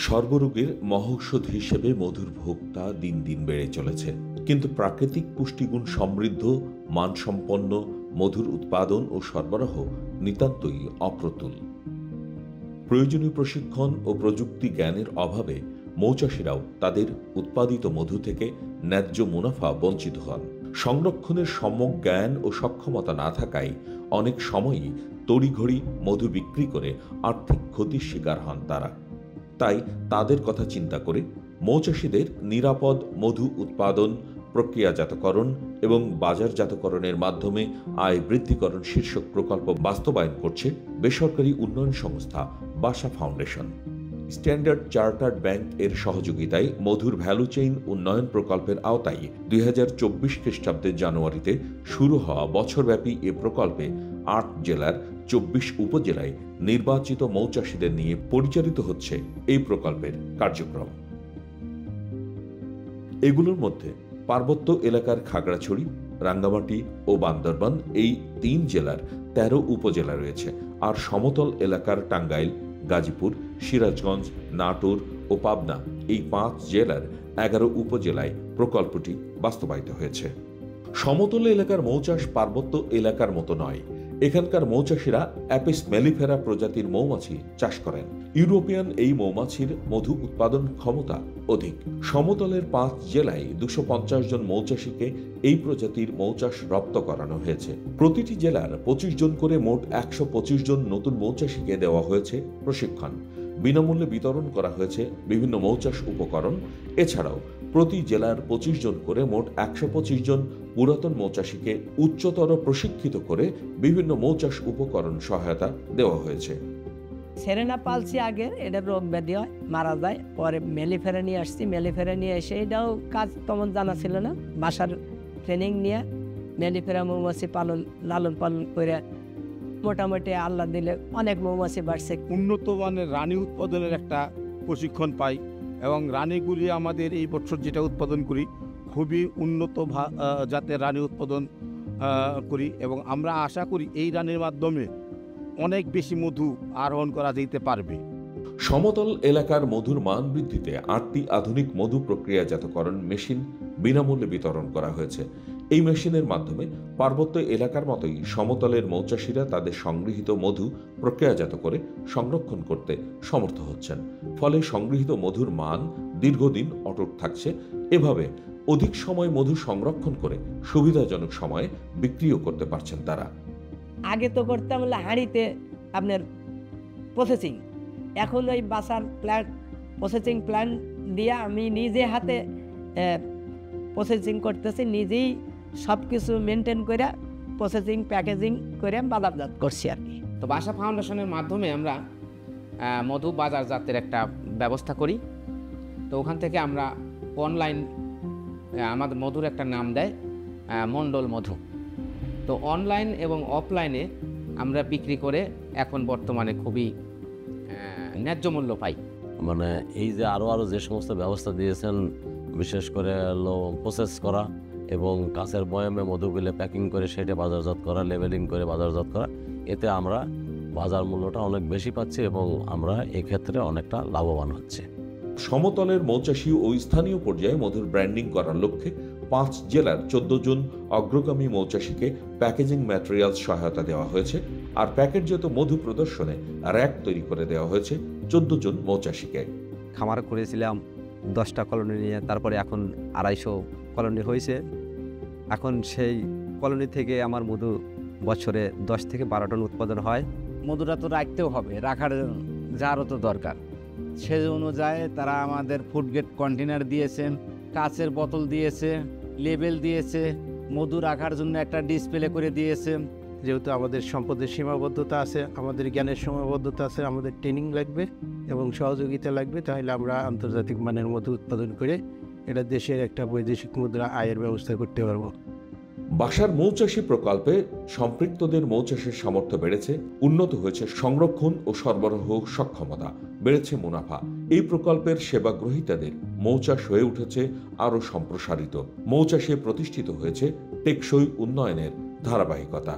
সর্বরোগের মহৌষধ হিসেবে মধুর ভোক্তা দিন দিন বেড়ে চলেছে, কিন্তু প্রাকৃতিক পুষ্টিগুণ সমৃদ্ধ মানসম্পন্ন মধুর উৎপাদন ও সরবরাহ নিতান্তই অপ্রতুল। প্রয়োজনীয় প্রশিক্ষণ ও প্রযুক্তি জ্ঞানের অভাবে মৌচাষীরাও তাদের উৎপাদিত মধু থেকে ন্যায্য মুনাফা বঞ্চিত হন। সংরক্ষণের সম্যক জ্ঞান ও সক্ষমতা না থাকায় অনেক সময়ই তড়িঘড়ি মধু বিক্রি করে আর্থিক ক্ষতির শিকার হন তারা। তাই তাদের কথা চিন্তা করে মৌচাষীদের নিরাপদ মধু উৎপাদন, প্রক্রিয়াজাতকরণ এবং বাজারজাতকরণের মাধ্যমে আয় বৃদ্ধিকরণ শীর্ষক প্রকল্প বাস্তবায়ন করছে বেসরকারি উন্নয়ন সংস্থা বাসা ফাউন্ডেশন। স্ট্যান্ডার্ড চার্টার্ড ব্যাংক এর সহযোগিতায় মধুর ভ্যালু চেইন উন্নয়ন প্রকল্পের আওতায় 2024 খ্রিস্টাব্দের জানুয়ারিতে শুরু হওয়া বছরব্যাপী এ প্রকল্পে 8 জেলার 24 উপজেলায় নির্বাচিত মৌচাষীদের নিয়ে পরিচালিত হচ্ছে এই প্রকল্পের কার্যক্রম। এগুলোর মধ্যে পার্বত্য এলাকার খাগড়াছড়ি, রাঙ্গামাটি ও বান্দরবান এই 3 জেলার 13 উপজেলা রয়েছে, আর সমতল এলাকার টাঙ্গাইল, গাজীপুর, সিরাজগঞ্জ, নাটোর ও পাবনা এই 5 জেলার 11 উপজেলায় প্রকল্পটি বাস্তবায়িত হয়েছে। সমতল এলাকার মৌচাষ পার্বত্য এলাকার মতো নয়। এখানকার মৌচাষীরা অ্যাপিস মেলিফেরা প্রজাতির মৌমাছি চাষ করেন। ইউরোপিয়ান এই মৌমাছির মধু উৎপাদন ক্ষমতা অধিক। সমতলের 5 জেলায় 250 জন মৌচাষীকে এই প্রজাতির মৌচাষ রপ্ত করানো হয়েছে। প্রতিটি জেলার 25 জন করে মোট 125 জন নতুন মৌচাষীকে দেওয়া হয়েছে প্রশিক্ষণ। বিনামূল্যে বিতরণ করা হয়েছে বিভিন্ন মৌচাষ উপকরণ। এছাড়াও প্রতি জেলার 25 জন করে মোট 125 জন পুরাতন মৌচাষীকে উচ্চতর প্রশিক্ষিত করে বিভিন্ন মৌচাষ উপকরণ সহায়তা দেওয়া হয়েছে। সেরেনা পালসি আগে এটা রোগ ব্যাধি হয়, মারা যায়, পরে মেলিফেরা নিয়ে আসছি। মেলিফেরা নিয়ে এসে এটাও কাজ তেমন জানা ছিল না। বাসার ট্রেনিং নিয়ে মেলিফেরা মৌমাছি লালন পালন করে মোটামুটি আল্লাহ দিলে অনেক মৌমাছি বাড়ছে। উন্নত মানের রানী উৎপাদনের একটা প্রশিক্ষণ পাই এবং রানীগুলি আমাদের এই বছর যেটা উৎপাদন করি খুবই উন্নত জাতের রানী উৎপাদন করি এবং আমরা আশা করি এই রানীর মাধ্যমে অনেক বেশি মধু আরোহণ করা যেতে পারবে। সমতল এলাকার মধুর মান বৃদ্ধিতে 8টি আধুনিক মধু প্রক্রিয়াজাতকরণ মেশিন বিনামূল্যে বিতরণ করা হয়েছে। এই মেশিনের মাধ্যমে পার্বত্য এলাকার মতোই সমতলের মৌচাষীরা তাদের সংগৃহীত মধু প্রক্রিয়াজাত করে সংরক্ষণ করতে সমর্থ হচ্ছেন। ফলে সংগৃহীত মধুর মান দীর্ঘদিন অটুট থাকছে। এভাবে অধিক সময় মধু সংরক্ষণ করে সুবিধাজনক সময়ে বিক্রিও করতে পারছেন তারা। আগে তো করতাম হাঁড়িতে আপনার প্রসেসিং, এখন ওই বাসার প্ল্যান্ট প্রসেসিং প্ল্যান্ট দিয়ে আমি নিজে হাতে প্রসেসিং করতেছি, নিজেই সব কিছু মেনটেন করে প্রসেসিং প্যাকেজিং করে বাজারজাত করছি আর কি। তো বাসা ফাউন্ডেশনের মাধ্যমে আমরা মধু বাজারজাতের একটা ব্যবস্থা করি। তো ওখান থেকে আমরা অনলাইন আমাদের মধুর একটা নাম দেয় মণ্ডল মধু। তো অনলাইন এবং অফলাইনে আমরা বিক্রি করে এখন বর্তমানে খুবই ন্যায্য মূল্য পাই। মানে এই যে আরও যে সমস্ত ব্যবস্থা দিয়েছেন, বিশেষ করে প্রসেস করা এবং কাঁচের বয়ামে মধুগুলো প্যাকিং করে সেটা বাজারজাত করা, লেবেলিং করে বাজারজাত করা, এতে আমরা বাজার মূল্যটা অনেক বেশি পাচ্ছি এবং আমরা এক্ষেত্রে অনেকটা লাভবান হচ্ছে। সমতলের মৌচাষী ও স্থানীয় পর্যায়ে মধুর ব্র্যান্ডিং করার লক্ষ্যে 5 জেলার 14 জন অগ্রগামী মৌচাষীকে প্যাকেজিং ম্যাটেরিয়ালস সহায়তা দেওয়া হয়েছে। আর প্যাকেটজাত মধু প্রদর্শনে র্যাক তৈরি করে দেওয়া হয়েছে 14 জন মৌচাষীকে। খামার করেছিলাম 10টা কলোনি নিয়ে, তারপরে এখন 250 কলোনি হয়েছে। এখন সেই কলোনি থেকে আমার মধু বছরে 10 থেকে 12 টন উৎপাদন হয়। মধুটা তো রাখতেও হবে, রাখার যারও তো দরকার। সেই অনুযায়ী তারা আমাদের ফুড গ্রেড কন্টেনার দিয়েছেন, কাচের বোতল দিয়েছে, লেবেল দিয়েছে, মধু রাখার জন্য একটা ডিসপ্লে করে দিয়েছে। যেহেতু আমাদের সম্পদের সীমাবদ্ধতা আছে, আমাদের জ্ঞানের সীমাবদ্ধতা আছে, আমাদের ট্রেনিং লাগবে এবং সহযোগিতা লাগবে, তাহলে আমরা আন্তর্জাতিক মানের মধু উৎপাদন করে এটা দেশের একটা বৈদেশিক মুদ্রা আয়ের ব্যবস্থা করতে পারবো। বাসার মৌচাষী প্রকল্পে সম্পৃক্তদের মৌচাষের সামর্থ্য বেড়েছে, উন্নত হয়েছে সংরক্ষণ ও সরবরাহ সক্ষমতা, বেড়েছে মুনাফা। এই প্রকল্পের সেবা গ্রহীতাদের মৌচাষ হয়ে উঠেছে আরও সম্প্রসারিত। মৌচাষে প্রতিষ্ঠিত হয়েছে টেকসই উন্নয়নের ধারাবাহিকতা।